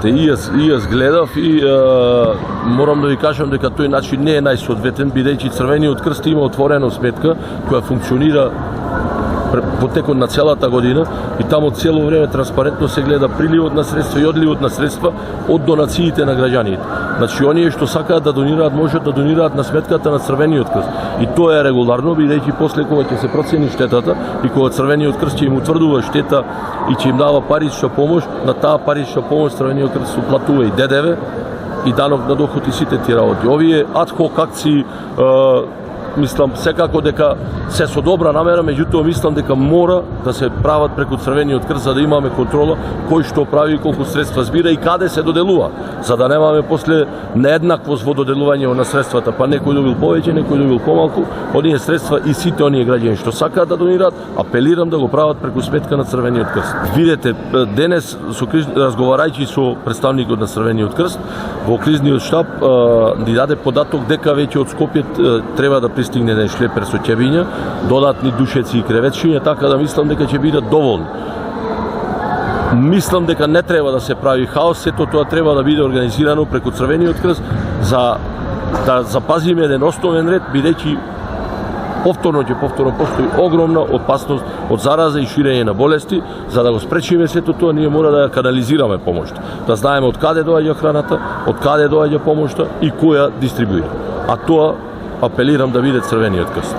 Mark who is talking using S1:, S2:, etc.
S1: Видете, и јас гледав и морам да ви кажам дека тој начин не е најсоодветен, бидејќи Црвениот крст има отворена сметка која функционира по текот на целата година и таму цело време транспарентно се гледа приливот на средства и одливот на средства од донациите на граѓаните. Значи, оние што сакаат да донираат, можат да донираат на сметката на Црвениот крст. И тоа е регуларно, бидејќи после кога ќе се процени штетата и кога Црвениот крст ќе им утврдува штета и ќе им дава парична помош, на таа парична помош Црвениот крст уплатува и ДДВ и данок на доход и сите тие работи. Овие адхок акции, мислам секако дека се со добра намера, меѓутоа мислам дека мора да се прават преку Црвениот крст за да имаме контрола кој што прави, колку средства збира и каде се доделува, за да немаме после нееднаквост во доделување на средствата, па некој добил повеќе, некој добил помалку. Оние средства и сите оние граѓани што сакаат да донираат, апелирам да го прават преку сметка на Црвениот крст. Видете, денес разговарајќи со представникот на Црвениот крст во кризниот штаб ни даде податок дека веќе од Скопје треба да пристигне еден шлепер со ќебиња, додатни душеци и креветшиња, така да мислам дека ќе бидат доволни. Мислам дека не треба да се прави хаос, сето тоа треба да биде организирано преку Црвениот крст за да запазиме еден основен ред, бидејќи повторно постои огромна опасност од зараза и ширење на болести. За да го спречиме сето тоа, ние мора да ја канализираме помошта. Да знаеме од каде доаѓа храната, од каде доаѓа помошта и која дистрибуира. А тоа апелирам да биде Црвениот крст.